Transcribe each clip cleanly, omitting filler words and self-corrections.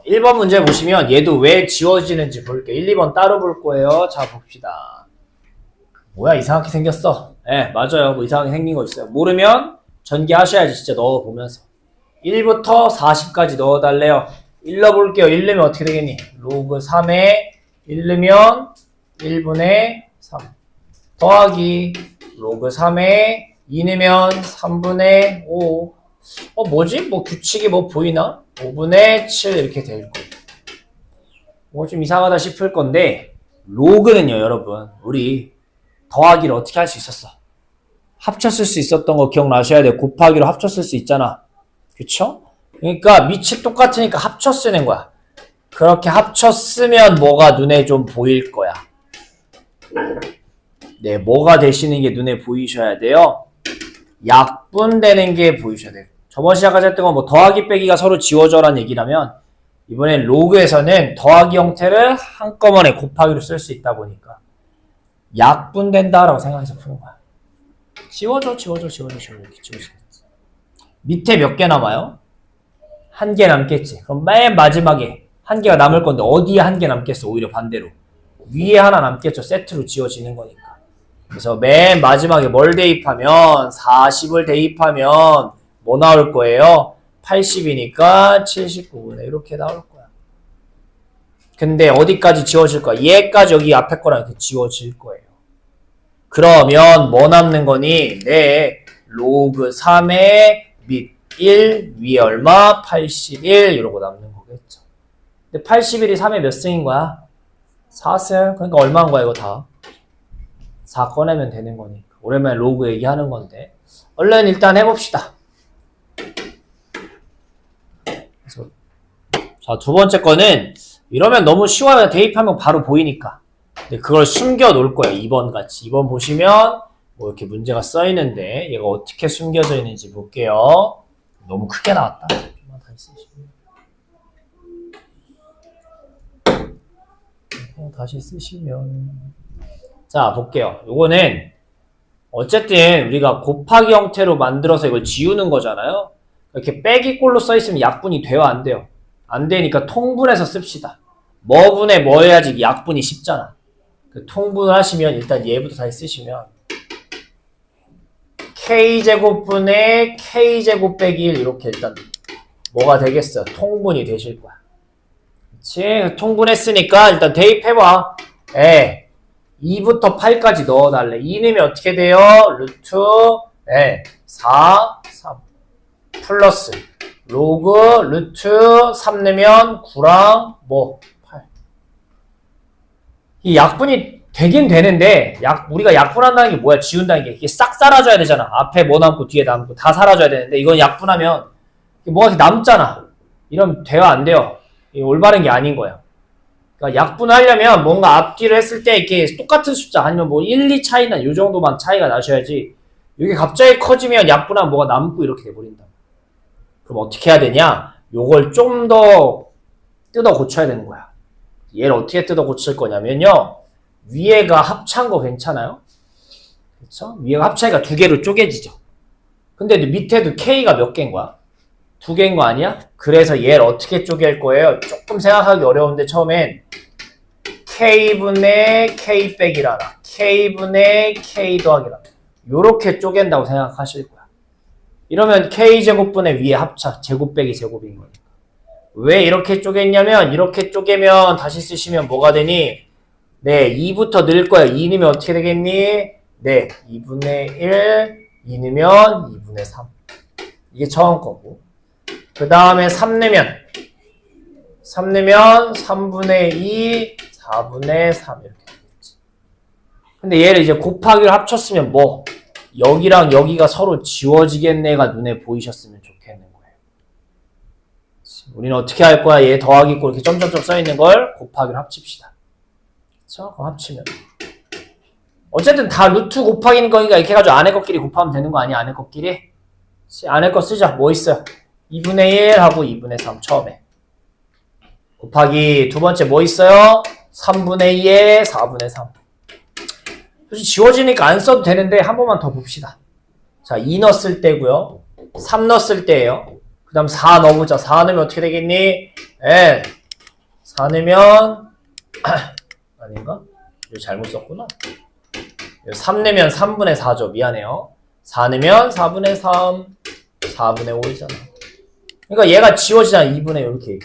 1번 문제 보시면 얘도 왜 지워지는지 볼게요. 1, 2번 따로 볼 거예요. 자, 봅시다. 뭐야, 이상하게 생겼어. 네, 맞아요. 뭐 이상하게 생긴 거 있어요. 모르면 전개하셔야지. 진짜 넣어보면서 1부터 40까지 넣어달래요. 1 넣어볼게요. 1 넣으면 어떻게 되겠니? 로그 3에 1 넣으면 1분의 3 더하기 로그 3에 2 넣으면 3분의 5. 뭐지? 뭐 규칙이 뭐 보이나? 5분의 7 이렇게 될 거예요. 뭐 좀 이상하다 싶을 건데 로그는요, 여러분, 우리 더하기를 어떻게 할 수 있었어? 합쳤을 수 있었던 거 기억나셔야 돼요. 곱하기로 합쳤을 수 있잖아. 그쵸? 그러니까 밑이 똑같으니까 합쳐 쓰는 거야. 그렇게 합쳐 쓰면 뭐가 눈에 좀 보일 거야. 네, 뭐가 되시는 게 눈에 보이셔야 돼요. 약분되는 게 보이셔야 돼요. 저번 시간까지 했던 건 뭐 더하기 빼기가 서로 지워져라는 얘기라면 이번엔 로그에서는 더하기 형태를 한꺼번에 곱하기로 쓸 수 있다 보니까 약분된다라고 생각해서 푸는 거야. 지워져. 밑에 몇 개 남아요? 1개 남겠지. 그럼 맨 마지막에 1개가 남을 건데 어디에 1개 남겠어? 오히려 반대로 위에 하나 남겠죠. 세트로 지워지는 거니까. 그래서 맨 마지막에 뭘 대입하면 40을 대입하면 뭐 나올 거예요? 80이니까 79분의 이렇게 나올 거야. 근데 어디까지 지워질 거야? 얘까지 여기 앞에 거랑 이렇게 지워질 거예요. 그러면 뭐 남는 거니? 네, 로그 3의 밑 1, 위에 얼마? 81 이러고 남는 거겠죠. 근데 81이 3의 몇 승인 거야? 4승. 그러니까 얼마인 거야 이거 다? 4 꺼내면 되는 거니까. 오랜만에 로그 얘기하는 건데 얼른 일단 해봅시다. 그래서 자, 두 번째 거는 이러면 너무 쉬워요. 대입하면 바로 보이니까. 근데 그걸 숨겨 놓을 거예요. 2번 같이. 2번 보시면 뭐 이렇게 문제가 써 있는데 얘가 어떻게 숨겨져 있는지 볼게요. 너무 크게 나왔다. 다시 쓰시면 자, 볼게요. 요거는 어쨌든 우리가 곱하기 형태로 만들어서 이걸 지우는 거잖아요. 이렇게 빼기꼴로 써 있으면 약분이 돼요, 안 돼요? 안 되니까 통분해서 씁시다. 뭐분에 뭐 해야지 약분이 쉽잖아. 그 통분을 하시면 일단 얘부터 다시 쓰시면 k제곱분의 k제곱 빼기 1 이렇게 일단 뭐가 되겠어? 통분이 되실 거야. 그치? 통분했으니까 일단 대입해봐. 2부터 8까지 넣어달래. 2 넣으면 어떻게 돼요? 루트 4, 3 플러스 로그 루트 3 넣으면 9랑 뭐 8. 이 약분이 되긴 되는데 우리가 약분한다는 게 뭐야? 지운다는 게 이게 싹 사라져야 되잖아. 앞에 뭐 남고 뒤에 남고 다 사라져야 되는데 이건 약분하면 뭐가 이렇게 남잖아. 이러면 돼요, 안 돼요? 이게 올바른 게 아닌 거야. 그러니까 약분하려면 뭔가 앞뒤를 했을 때 이렇게 똑같은 숫자 아니면 뭐 1, 2 차이나 요 정도만 차이가 나셔야지 이게 갑자기 커지면 약분하면 뭐가 남고 이렇게 돼버린다. 그럼 어떻게 해야 되냐? 요걸 좀 더 뜯어 고쳐야 되는 거야. 얘를 어떻게 뜯어 고칠 거냐면요. 위에가 합찬 거 괜찮아요? 그쵸? 위에가 합차니까 두 개로 쪼개지죠. 근데 밑에도 K가 몇 개인 거야? 2개인 거 아니야? 그래서 얘를 어떻게 쪼갤 거예요? 조금 생각하기 어려운데 처음엔 K분의 K 빼기라나 K분의 K 더하기라나 요렇게 쪼갠다고 생각하실 거야. 이러면 K제곱분의 위에 합차 제곱 빼기 제곱인 거니까. 왜 이렇게 쪼갰냐면 이렇게 쪼개면 다시 쓰시면 뭐가 되니? 네, 2부터 넣을 거야. 2 넣으면 어떻게 되겠니? 네, 2분의 1 2 넣으면 2분의 3 이게 처음 거고 그 다음에 3 넣으면 3분의 2 4분의 3 이렇게 되겠지. 근데 얘를 이제 곱하기를 합쳤으면 뭐 여기랑 여기가 서로 지워지겠네가 눈에 보이셨으면 좋겠는 거예요. 우리는 어떻게 할 거야? 얘 더하기 있고 이렇게 점점점 써있는 걸 곱하기를 합칩시다. 그쵸? 그럼 합치면 어쨌든 다 루트 곱하기는 거니까 이렇게 해가지고 안에 것끼리 곱하면 되는 거 아니야? 안에 것끼리? 안에 거 쓰자. 뭐 있어요? 2분의 1 하고 2분의 3 처음에 곱하기 두 번째 뭐 있어요? 3분의 2에 4분의 3 솔직히 지워지니까 안 써도 되는데 한 번만 더 봅시다. 자, 2 넣었을 때고요 3 넣었을 때예요. 그 다음 4 넣어보자. 4 넣으면 어떻게 되겠니? 4 넣으면 아닌가? 이거 잘못 썼구나. 3 넣으면 3분의 4죠. 미안해요. 4 넣으면 4분의 3, 4분의 5이잖아. 그러니까 얘가 지워지잖아. 2분의 이렇게.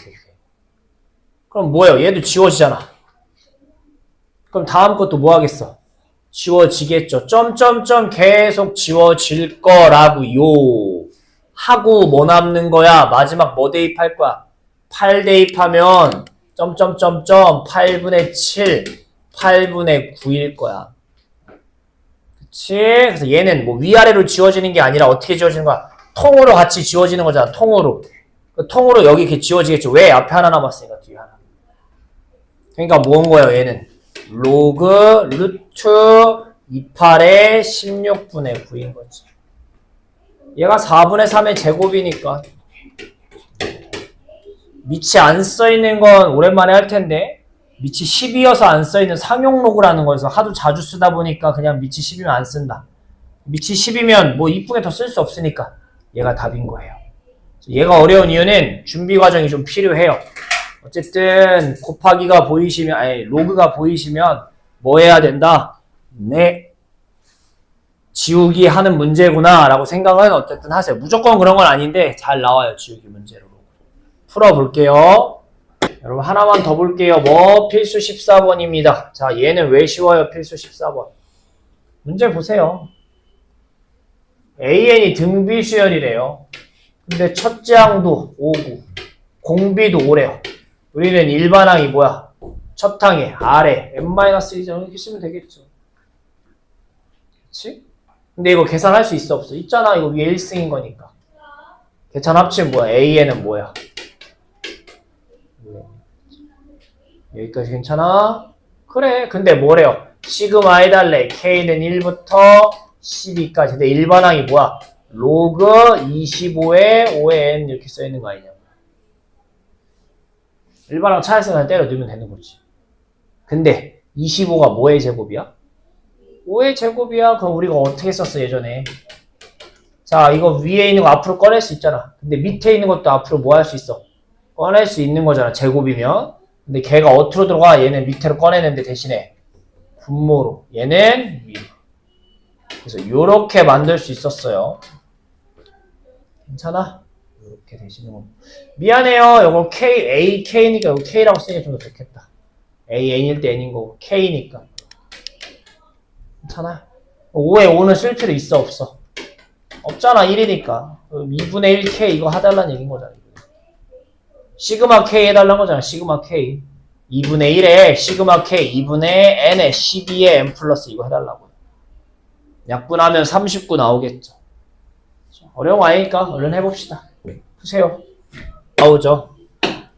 그럼 뭐예요? 얘도 지워지잖아. 그럼 다음 것도 뭐 하겠어? 지워지겠죠. 점점점 계속 지워질 거라고요. 하고 뭐 남는 거야? 마지막 뭐 대입할 거야? 8 대입하면 점점점점 8분의 7, 8분의 9일 거야. 그치? 그래서 얘는 뭐 위아래로 지워지는 게 아니라 어떻게 지워지는 거야? 통으로 같이 지워지는 거잖아. 통으로. 통으로 여기 이렇게 지워지겠죠. 왜? 앞에 하나 남았으니까 뒤에 하나. 그러니까 뭔 거예요? 얘는 로그 루트 28의 16분의 9인 거지. 얘가 4분의 3의 제곱이니까 밑이 안 써있는 건 오랜만에 할 텐데 밑이 10이어서 안 써있는 상용 로그라는 거여서 하도 자주 쓰다 보니까 그냥 밑이 10이면 안 쓴다. 밑이 10이면 뭐 이쁘게 더 쓸 수 없으니까 얘가 답인 거예요. 얘가 어려운 이유는 준비 과정이 좀 필요해요. 어쨌든 곱하기가 보이시면 로그가 보이시면 뭐 해야 된다? 네, 지우기 하는 문제구나 라고 생각은 어쨌든 하세요. 무조건 그런 건 아닌데 잘 나와요. 지우기 문제로. 풀어볼게요. 여러분 하나만 더 볼게요. 뭐 필수 14번입니다. 자, 얘는 왜 쉬워요? 필수 14번. 문제 보세요. AN이 등비 수열이래요. 근데 첫째 항도 5고 공비도 5래요. 우리는 일반항이 뭐야? 첫 항에 아래 n-1점 이렇게 쓰면 되겠죠. 그치? 근데 이거 계산할 수 있어 없어? 있잖아. 이거 위에 1승인 거니까. 계산 합치면 뭐야? AN은 뭐야? 여기까지 괜찮아? 그래. 근데 뭐래요? 시그마 해달래. K는 1부터 12까지. 근데 일반항이 뭐야? 로그 25에 5에 n 이렇게 써있는 거 아니냐? 일반항 차에서 그냥 때려 넣으면 되는 거지. 근데 25가 뭐의 제곱이야? 5의 제곱이야. 그럼 우리가 어떻게 썼어 예전에? 자, 이거 위에 있는 거 앞으로 꺼낼 수 있잖아. 근데 밑에 있는 것도 앞으로 뭐 할 수 있어? 꺼낼 수 있는 거잖아. 제곱이면. 근데 걔가 어디로 들어가? 얘는 밑으로 꺼내는데 대신에 분모로. 얘는 위로. 그래서 요렇게 만들 수 있었어요. 괜찮아? 이렇게 되시는 거. 미안해요. 요거 K, A, K니까 이거 K라고 쓰는 게 좀 더 좋겠다. A, N일 때 N인 거고 K니까. 괜찮아? 5에 5는 쓸 필요 있어 없어? 없잖아. 1이니까. 2분의 1K 이거 해달라는 얘기인 거잖아. 시그마 K 해달라는 거잖아. 시그마 K. 2분의 1에 시그마 K 2분의 N에 12에 N 플러스 이거 해달라고. 약분하면 39 나오겠죠. 어려운 거 아니니까 얼른 해봅시다. 푸세요. 나오죠.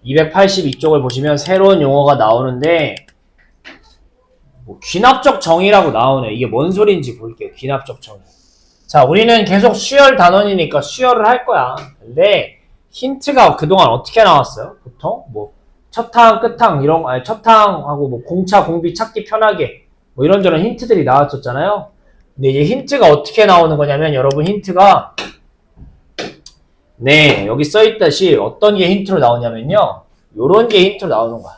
282쪽을 보시면 새로운 용어가 나오는데 뭐 귀납적 정의라고 나오네. 이게 뭔 소리인지 볼게요. 귀납적 정의. 자, 우리는 계속 수열 단원이니까 수열을 할 거야. 근데 힌트가 그동안 어떻게 나왔어요? 보통 뭐 첫항, 끝항 이런 거, 아니 첫항하고 뭐 공차, 공비 찾기 편하게 뭐 이런저런 힌트들이 나왔었잖아요. 근데 이제 힌트가 어떻게 나오는 거냐면 여러분 힌트가 네, 여기 써있듯이 어떤 게 힌트로 나오냐면요. 요런 게 힌트로 나오는 거야.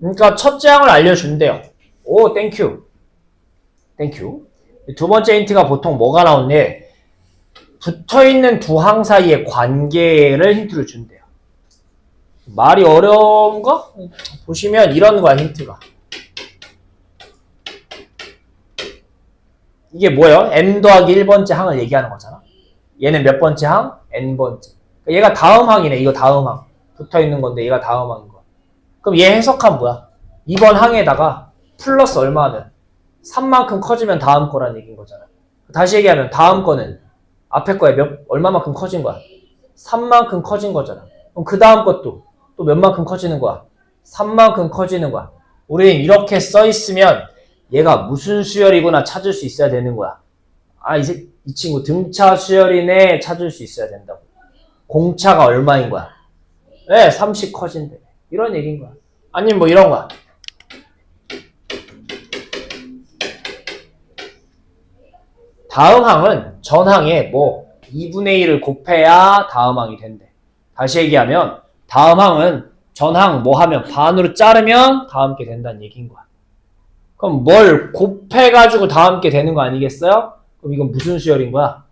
그러니까 첫째 항을 알려준대요. 오, 땡큐. 땡큐. 두 번째 힌트가 보통 뭐가 나오는데 붙어있는 두 항 사이의 관계를 힌트로 준대요. 말이 어려운가? 보시면 이런 거야, 힌트가. 이게 뭐예요? n 더하기 1번째 항을 얘기하는 거잖아. 얘는 몇 번째 항? n번째. 얘가 다음 항이네. 이거 다음 항. 붙어있는 건데 얘가 다음 항인 거야. 그럼 얘 해석하면 뭐야? 이번 항에다가 플러스 얼마는 3만큼 커지면 다음 거라는 얘기인 거잖아. 다시 얘기하면 다음 거는 앞에 거에 얼마만큼 커진 거야? 3만큼 커진 거잖아. 그럼 그 다음 것도 또 몇만큼 커지는 거야? 3만큼 커지는 거야. 우리는 이렇게 써있으면 얘가 무슨 수열이구나 찾을 수 있어야 되는 거야. 아, 이 친구 등차 수열이네 찾을 수 있어야 된다고. 공차가 얼마인 거야? 네, 30 커진대. 이런 얘기인 거야. 아니면 뭐 이런 거야. 다음 항은 전 항에 뭐 2분의 1을 곱해야 다음 항이 된대. 다시 얘기하면 다음 항은 전항 뭐 하면 반으로 자르면 다음 게 된다는 얘기인 거야. 그럼 뭘 곱해가지고 다음 게 되는 거 아니겠어요? 그럼 이건 무슨 수열인 거야?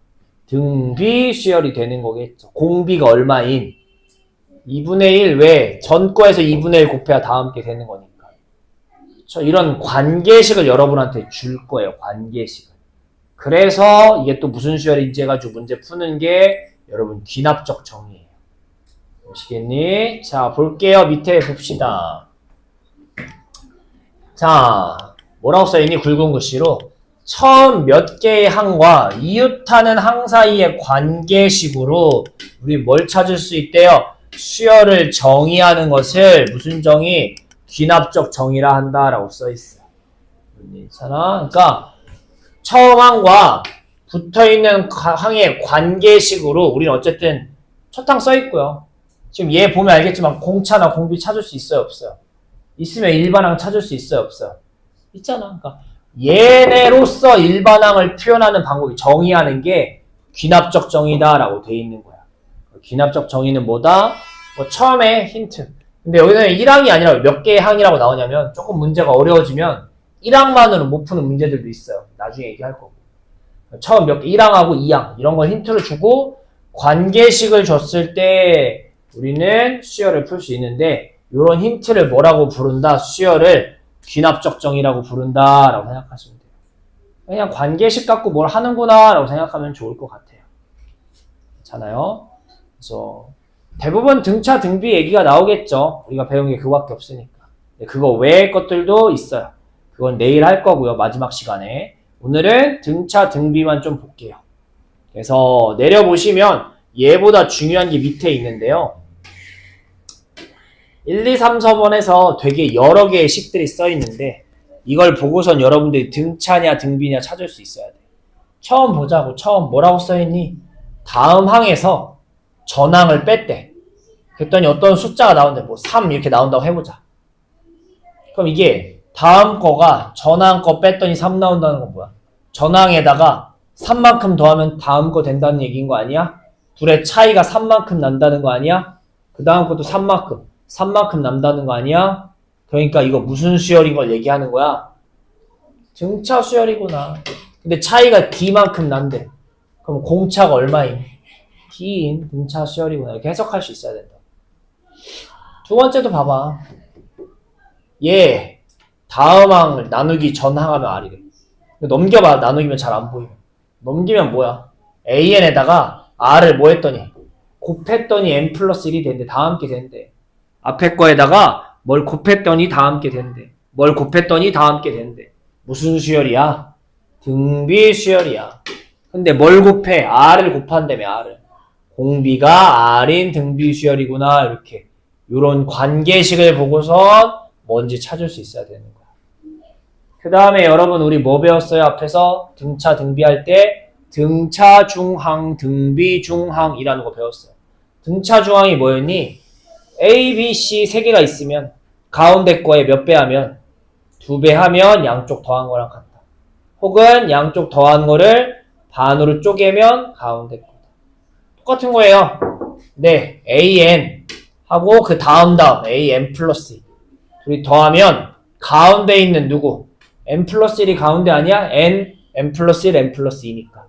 등비 수열이 되는 거겠죠. 공비가 얼마인? 2분의 1 왜? 전 거에서 2분의 1 곱해야 다음 게 되는 거니까. 그렇죠? 이런 관계식을 여러분한테 줄 거예요. 관계식을. 그래서 이게 또 무슨 수열인지 해가지고 문제 푸는 게 여러분 귀납적 정의예요. 보시겠니? 자, 볼게요. 밑에 봅시다. 자, 뭐라고 써있니? 굵은 글씨로. 처음 몇 개의 항과 이웃하는 항 사이의 관계식으로 우리 뭘 찾을 수 있대요? 수열을 정의하는 것을 무슨 정의? 귀납적 정의라 한다라고 써있어요. 괜찮아? 그러니까 처음 항과 붙어있는 항의 관계식으로 우리는 어쨌든 첫 항 써있고요. 지금 얘 보면 알겠지만 공차나 공비 찾을 수 있어요? 없어요? 있으면 일반항 찾을 수 있어요? 없어요? 있잖아. 그러니까 얘네로서 일반항을 표현하는 방법이 정의하는 게 귀납적 정의다라고 돼 있는 거야. 귀납적 정의는 뭐다? 뭐 처음에 힌트. 근데 여기서는 1항이 아니라 몇 개의 항이라고 나오냐면 조금 문제가 어려워지면 1항만으로 못 푸는 문제들도 있어요. 나중에 얘기할 거고. 처음 몇 개, 1항하고 2항 이런 걸 힌트를 주고 관계식을 줬을 때 우리는 수열을 풀 수 있는데 이런 힌트를 뭐라고 부른다? 수열을 귀납적 정의라고 부른다라고 생각하시면 돼요. 그냥 관계식 갖고 뭘 하는구나라고 생각하면 좋을 것 같아요. 괜찮아요? 그래서 대부분 등차, 등비 얘기가 나오겠죠. 우리가 배운 게 그거밖에 없으니까. 그거 외의 것들도 있어요. 그건 내일 할 거고요. 마지막 시간에. 오늘은 등차, 등비만 좀 볼게요. 그래서 내려보시면 얘보다 중요한 게 밑에 있는데요. 1, 2, 3, 4번에서 되게 여러 개의 식들이 써 있는데 이걸 보고선 여러분들이 등차냐 등비냐 찾을 수 있어야 돼. 처음 보자고. 처음 뭐라고 써 있니? 다음 항에서 전항을 뺐대. 그랬더니 어떤 숫자가 나오는데 뭐 3 이렇게 나온다고 해보자. 그럼 이게 다음 거가 전항 거 뺐더니 3 나온다는 건 뭐야? 전항에다가 3만큼 더하면 다음 거 된다는 얘기인 거 아니야? 둘의 차이가 3만큼 난다는 거 아니야? 그 다음 것도 3만큼 난다는 거 아니야? 그러니까 이거 무슨 수열인 걸 얘기하는 거야? 등차 수열이구나. 근데 차이가 D만큼 난대. 그럼 공차가 얼마인? D인 등차 수열이구나. 이렇게 해석할 수 있어야 된다. 두 번째도 봐봐. 얘 다음 항을 나누기 전 항하면 R이래. 넘겨봐. 나누기면 잘 안 보이면. 넘기면 뭐야? AN에다가 R을 뭐 했더니 곱했더니 N 플러스 1이 된대. 다 함께 된대. 앞에 거에다가 뭘 곱했더니 다 함께 된대. 뭘 곱했더니 다 함께 된대. 무슨 수열이야? 등비 수열이야. 근데 뭘 곱해? R을 곱한다며. R을. 공비가 R인 등비 수열이구나. 이렇게 요런 관계식을 보고선 뭔지 찾을 수 있어야 되는 거야. 그 다음에 여러분 우리 뭐 배웠어요? 앞에서 등차 등비할 때 등차 중항 등비 중항이라는 거 배웠어요. 등차 중항이 뭐였니? A, B, C 세 개가 있으면 가운데 거에 몇 배 하면 2배 하면 양쪽 더한 거랑 같다. 혹은 양쪽 더한 거를 반으로 쪼개면 가운데 거다. 똑같은 거예요. 네, AN 하고 그 다음 AN 플러스 2 둘이 더하면 가운데 있는 누구? N 플러스 1이 가운데 아니야? N 플러스 1, N 플러스 2니까.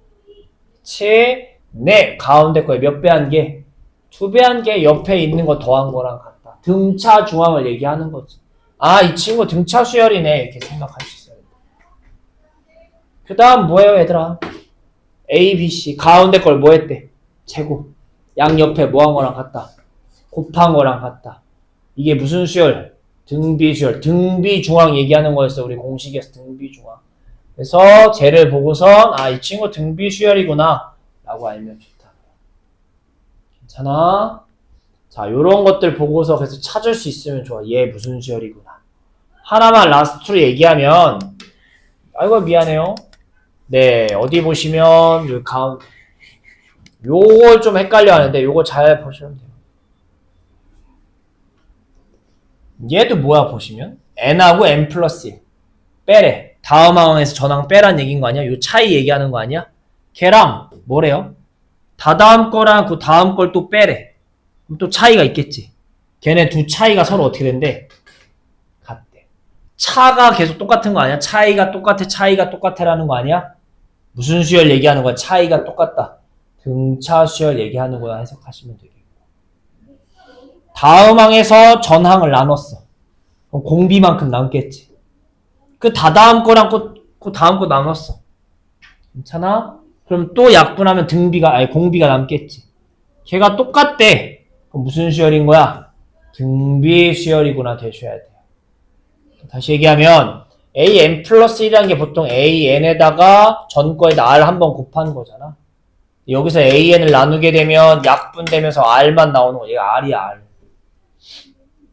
그치? 네, 가운데 거에 몇 배 한 게? 2배 한 게 옆에 있는 거 더한 거랑 같다. 등차 중항을 얘기하는 거지. 아, 이 친구 등차 수열이네. 이렇게 생각할 수 있어요. 그 다음 뭐예요, 얘들아? A, B, C. 가운데 걸 뭐 했대? 제곱. 양옆에 뭐 한 거랑 같다? 곱한 거랑 같다. 이게 무슨 수열? 등비수열. 등비중항 얘기하는 거였어. 우리 공식에서 등비중항. 그래서 쟤를 보고선 아, 이 친구 등비수열이구나 라고 알면 좋다. 괜찮아? 자, 요런 것들 보고서 그래서 찾을 수 있으면 좋아. 얘 무슨 수열이구나. 하나만 라스트로 얘기하면 아이고 미안해요. 네, 어디 보시면 요 요걸 좀 헷갈려 하는데 요거 잘 보시면 돼요. 얘도 뭐야 보시면 n하고 n 플러스 1 빼래. 다음 항에서 전항 빼란 얘기인 거 아니야? 요 차이 얘기하는 거 아니야? 걔랑 뭐래요? 다다음 거랑 그 다음 걸 또 빼래. 그럼 또 차이가 있겠지. 걔네 두 차이가 서로 어떻게 된대? 같대. 차가 계속 똑같은 거 아니야? 차이가 똑같아, 차이가 똑같아라는 거 아니야? 무슨 수열 얘기하는 거야? 차이가 똑같다. 등차 수열 얘기하는 거야. 해석하시면 되겠고. 다음 항에서 전항을 나눴어. 그럼 공비만큼 남겠지. 그 다다음 거랑 그 다음 거 나눴어. 괜찮아? 그럼 또 약분하면 공비가 남겠지. 걔가 똑같대. 그럼 무슨 수열인 거야? 등비 수열이구나 되셔야 돼요. 다시 얘기하면 an 플러스 1이라는 게 보통 an에다가 전 거에다 r 한번 곱한 거잖아. 여기서 an을 나누게 되면 약분되면서 r만 나오는 거야. 얘가 r이야, r.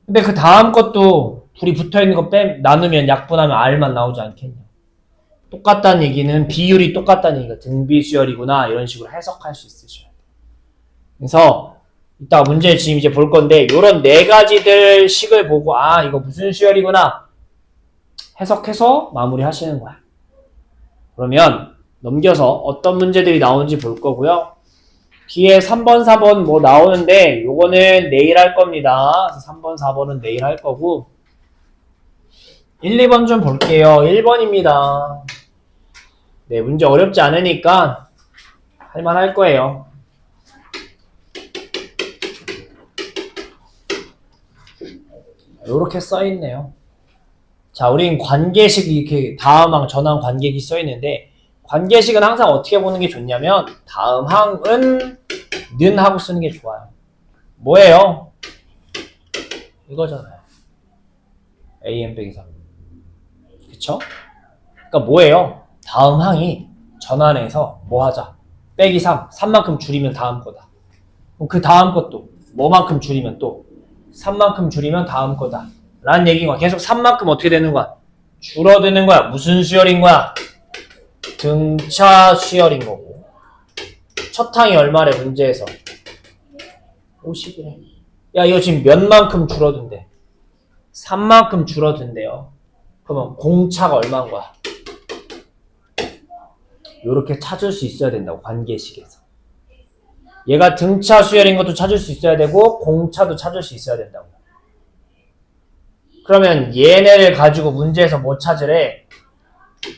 근데 그 다음 것도 둘이 붙어있는 거 나누면 약분하면 r만 나오지 않겠냐. 똑같다는 얘기는 비율이 똑같다는 얘기가 등비수열이구나 이런 식으로 해석할 수 있으셔야 돼요. 그래서 이따가 문제 지금 이제 볼 건데 요런 네 가지들 식을 보고 아 이거 무슨 수열이구나 해석해서 마무리 하시는 거야. 그러면 넘겨서 어떤 문제들이 나오는지 볼 거고요. 뒤에 3번, 4번 뭐 나오는데 요거는 내일 할 겁니다. 3번, 4번은 내일 할 거고 1, 2번 좀 볼게요. 1번입니다. 네, 문제 어렵지 않으니까 할만할 거예요. 요렇게 써있네요. 자, 우린 관계식 이렇게 다음 항, 전항 관계식이 써있는데 관계식은 항상 어떻게 보는 게 좋냐면 다음 항은 는 하고 쓰는 게 좋아요. 뭐예요? 이거잖아요. an 빼기 3. 그쵸? 그러니까 뭐예요? 다음 항이 전환해서 뭐 하자? 빼기 3. 3만큼 줄이면 다음 거다. 그럼 그 다음 것도 뭐만큼 줄이면 또 3만큼 줄이면 다음 거다. 라는 얘기인 거야. 계속 3만큼 어떻게 되는 거야? 줄어드는 거야. 무슨 수열인 거야? 등차 수열인 거고. 첫 항이 얼마래 문제에서? 50이래. 야 이거 지금 몇만큼 줄어든대? 3만큼 줄어든대요. 그러면 공차가 얼마인 거야? 요렇게 찾을 수 있어야 된다고 관계식에서. 얘가 등차 수열인 것도 찾을 수 있어야 되고 공차도 찾을 수 있어야 된다고. 그러면 얘네를 가지고 문제에서 뭐 찾으래?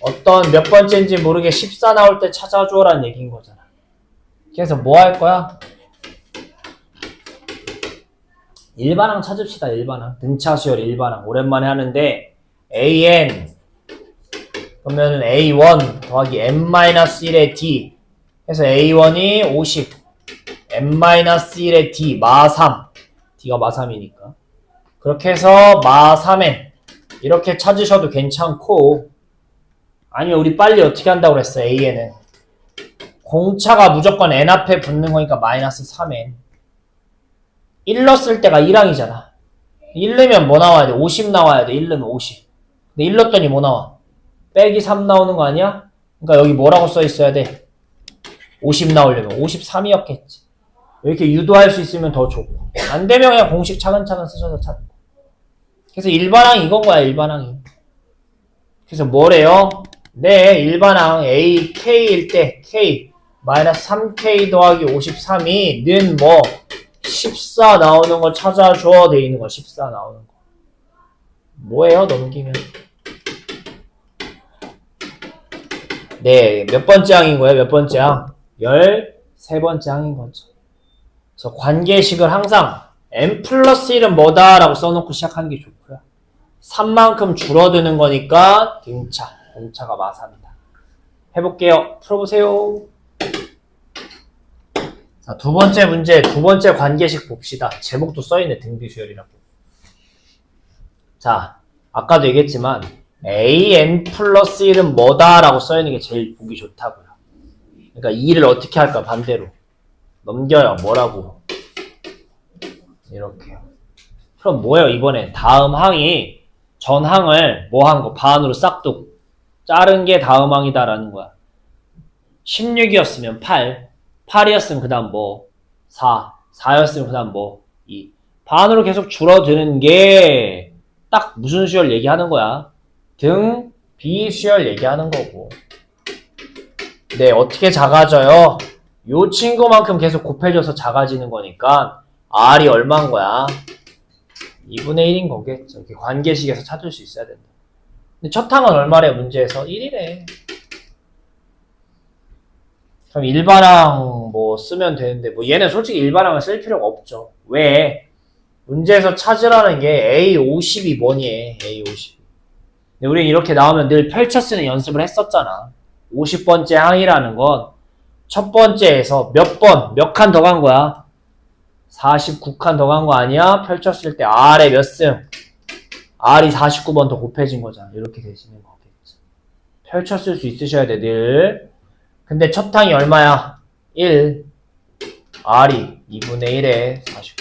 어떤 몇 번째인지 모르게 14 나올 때 찾아줘라는 얘기인 거잖아. 그래서 뭐 할 거야? 일반항 찾읍시다. 일반항. 등차 수열 일반항. 오랜만에 하는데 an 그러면 a1 더하기 n-1의 d 해서 a1이 50 n-1의 d 마3 d가 마3이니까 그렇게 해서 마3n 이렇게 찾으셔도 괜찮고 아니면 우리 빨리 어떻게 한다고 그랬어 an은 공차가 무조건 n 앞에 붙는 거니까 마이너스 3n 1 넣었을 때가 1항이잖아 1 넣으면 뭐 나와야 돼? 50 나와야 돼 1 넣으면 50 근데 1 넣었더니 뭐 나와? 빼기 3 나오는 거 아니야? 그러니까 여기 뭐라고 써 있어야 돼? 50 나오려면 53이었겠지. 이렇게 유도할 수 있으면 더 좋고. 안 되면 그냥 공식 차근차근 쓰셔서 찾고. 그래서 일반항이 이건 거야, 일반항이. 그래서 뭐래요? 네, 일반항 A, K일 때 K, 마이너스 3K 더하기 53이 는 뭐 14 나오는 거 찾아줘 돼 있는 거, 14 나오는 거. 뭐예요, 넘기면? 네, 몇 번째 항인 거예요? 몇 번째 항? 13번째 항인 거죠. 그래서 관계식을 항상 n 플러스 1은 뭐다? 라고 써놓고 시작하는 게 좋고요. 3만큼 줄어드는 거니까 등차가 마3이다. 해볼게요. 풀어보세요. 자, 두 번째 문제, 두 번째 관계식 봅시다. 제목도 써있네, 등비수열이라고. 자, 아까도 얘기했지만 an 플러스 1은 뭐다? 라고 써있는 게 제일 보기 좋다고요. 그러니까 2를 어떻게 할까? 반대로. 넘겨요. 뭐라고? 이렇게요. 그럼 뭐예요? 이번에 다음 항이 전 항을 뭐 한 거? 반으로 싹둑 자른 게 다음 항이다라는 거야. 16이었으면 8, 8이었으면 그 다음 뭐 4, 4였으면 그 다음 뭐 2. 반으로 계속 줄어드는 게 딱 무슨 수열 얘기하는 거야? 등 비수열 얘기하는 거고. 네, 어떻게 작아져요? 요 친구만큼 계속 곱해져서 작아지는 거니까 R이 얼마인 거야? 2분의 1인 거겠죠. 이렇게 관계식에서 찾을 수 있어야 된다. 근데 첫 항은 얼마래 문제에서? 1이래. 그럼 일반항 뭐 쓰면 되는데 뭐 얘는 솔직히 일반항을 쓸 필요가 없죠. 왜? 문제에서 찾으라는 게 A50이 뭐니? A50. 근데 우린 이렇게 나오면 늘 펼쳐 쓰는 연습을 했었잖아. 50번째 항이라는 건 첫 번째에서 몇 번, 몇 칸 더 간 거야? 49칸 더 간 거 아니야? 펼쳤을 때 R에 몇 승? R이 49번 더 곱해진 거잖아. 이렇게 되시는 거겠죠. 펼쳤을 수 있으셔야 돼, 늘. 근데 첫 항이 얼마야? 1. R이 2분의 1에 49.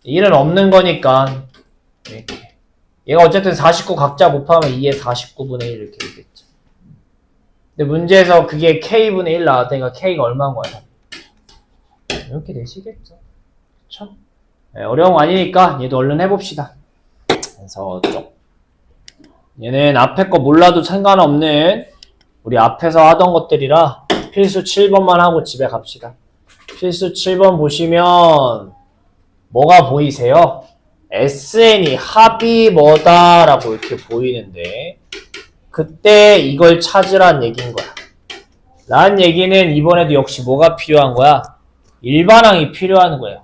1은 없는 거니까 이렇게. 얘가 어쨌든 49 각자 곱하면 2에 49분의 1 이렇게 되겠죠. 근데 문제에서 그게 K분의 1 나왔다니까 K가 얼마인 거야? 이렇게 되시겠죠. 그쵸? 네, 어려운 거 아니니까 얘도 얼른 해봅시다. 그래서 얘는 앞에 거 몰라도 상관없는 우리 앞에서 하던 것들이라 필수 7번만 하고 집에 갑시다. 필수 7번 보시면 뭐가 보이세요? SN이 합이 뭐다 라고 이렇게 보이는데 그때 이걸 찾으란 얘기인 거야. 라는 얘기는 이번에도 역시 뭐가 필요한 거야? 일반항이 필요한 거예요.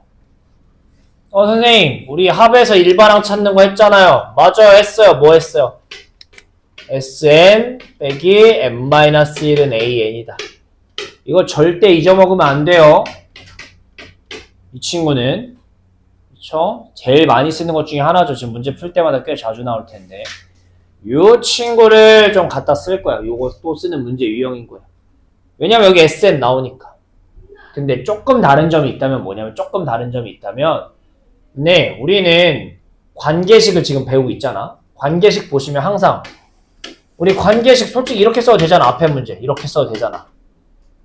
선생님 우리 합에서 일반항 찾는 거 했잖아요. 맞아요, 했어요. 뭐 했어요? SN 빼기 N-1은 AN이다. 이거 절대 잊어먹으면 안 돼요. 이 친구는 그쵸? 제일 많이 쓰는 것 중에 하나죠. 지금 문제 풀 때마다 꽤 자주 나올 텐데 이 친구를 좀 갖다 쓸 거야. 요거 또 쓰는 문제 유형인 거야. 왜냐면 여기 SN 나오니까. 근데 조금 다른 점이 있다면 뭐냐면 네, 우리는 관계식을 지금 배우고 있잖아. 관계식 보시면 항상 우리 관계식 솔직히 이렇게 써도 되잖아. 앞에 문제 이렇게 써도 되잖아.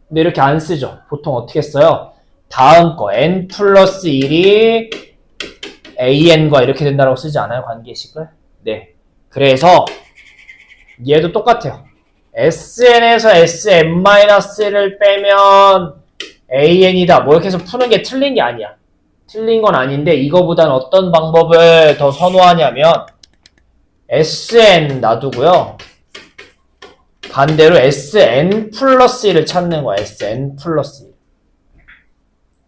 근데 이렇게 안 쓰죠. 보통 어떻게 써요? 다음 거 n 플러스 1이 an과 이렇게 된다고 쓰지 않아요? 관계식을? 네. 그래서 얘도 똑같아요. sn에서 sn-를 빼면 an이다. 뭐 이렇게 해서 푸는 게 틀린 게 아니야. 틀린 건 아닌데 이거보다는 어떤 방법을 더 선호하냐면 sn 놔두고요. 반대로 sn 플러스 1을 찾는 거야. sn 플러스 1.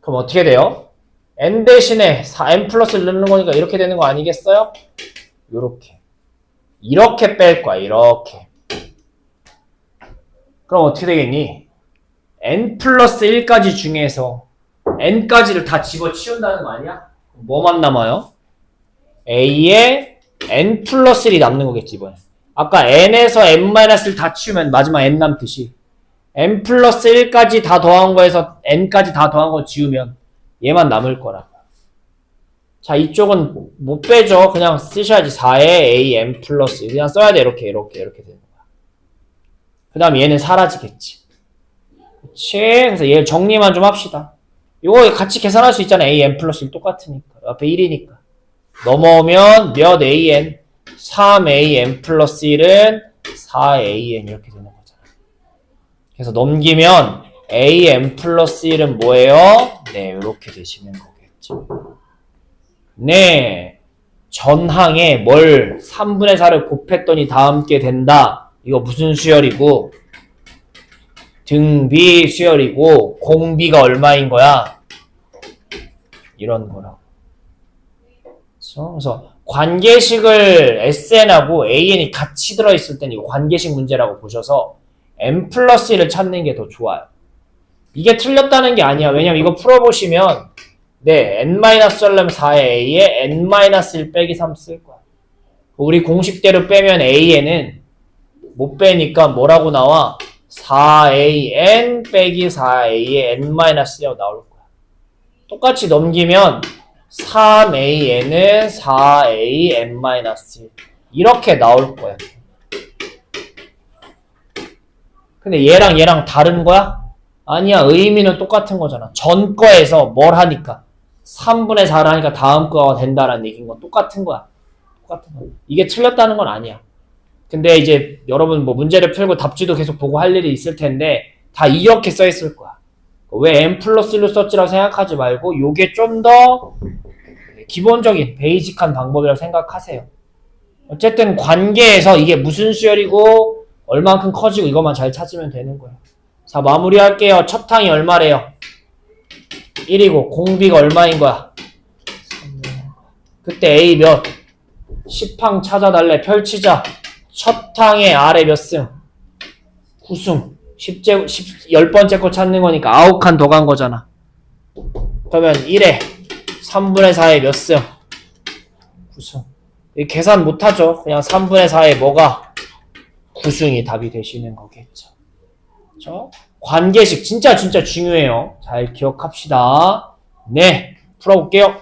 그럼 어떻게 돼요? n 대신에 n 플러스 1을 넣는 거니까 이렇게 되는 거 아니겠어요? 이렇게 뺄 거야. 이렇게. 그럼 어떻게 되겠니? n 플러스 1까지 중에서 n까지를 다 집어치운다는 거 아니야? 뭐만 남아요? a에 n 플러스 1이 남는 거겠지 이번에. 아까 n에서 n-를 다 치우면 마지막 n 남듯이 n 플러스 1까지 다 더한 거에서 n까지 다 더한 거 지우면 얘만 남을 거라. 자, 이쪽은 못 빼죠. 그냥 쓰셔야지. 4에 a n 플러스 1 그냥 써야 돼. 이렇게 되는 거야. 그 다음 얘는 사라지겠지. 그치? 그래서 얘 정리만 좀 합시다. 이거 같이 계산할 수 있잖아. a n 플러스 1 똑같으니까. 앞에 1이니까. 넘어오면 몇 an? 3an 플러스 1은 4an 이렇게 되는 거잖아. 그래서 넘기면 an 플러스 1은 뭐예요? 네, 이렇게 되시는 거겠죠. 네, 전항에 뭘 3분의 4를 곱했더니 다 함께 된다. 이거 무슨 수열이고 등비 수열이고 공비가 얼마인 거야? 이런 거라고. 그래서 관계식을 SN하고 AN이 같이 들어있을 때는 이거 관계식 문제라고 보셔서 N 플러스 1을 찾는 게 더 좋아요. 이게 틀렸다는 게 아니야. 왜냐면 이거 풀어보시면 네, n-하려면 4의 a에 n-1 빼기 3 쓸 거야. 우리 공식대로 빼면 a는 못 빼니까 뭐라고 나와? 4an 빼기 4a에 n-1이라고 나올 거야. 똑같이 넘기면 3an은 4a n-1 이렇게 나올 거야. 근데 얘랑 다른 거야? 아니야. 의미는 똑같은 거잖아. 전 거에서 뭘 하니까 3분의 4를 하니까 다음 거가 된다라는 얘기인 건 똑같은 거야. 이게 틀렸다는 건 아니야. 근데 이제 여러분 뭐 문제를 풀고 답지도 계속 보고 할 일이 있을 텐데 다 이렇게 써 있을 거야. 왜 n 플러스 1로 썼지라고 생각하지 말고 요게 좀 더 기본적인 베이직한 방법이라고 생각하세요. 어쨌든 관계에서 이게 무슨 수열이고 얼만큼 커지고 이것만 잘 찾으면 되는 거예요. 자, 마무리할게요. 첫 항이 얼마래요? 1이고 공비가 얼마인 거야? 그때 A 몇? 10항 찾아달래. 펼치자. 첫 항의 아래 몇 승? 9승. 10번째 거 찾는 거니까 9칸 더 간 거잖아. 그러면 1에 3분의 4에 몇 승? 9승. 계산 못하죠. 그냥 3분의 4에 뭐가? 9승이 답이 되시는 거겠죠. 그렇죠? 관계식 진짜 중요해요. 잘 기억합시다. 네, 풀어볼게요.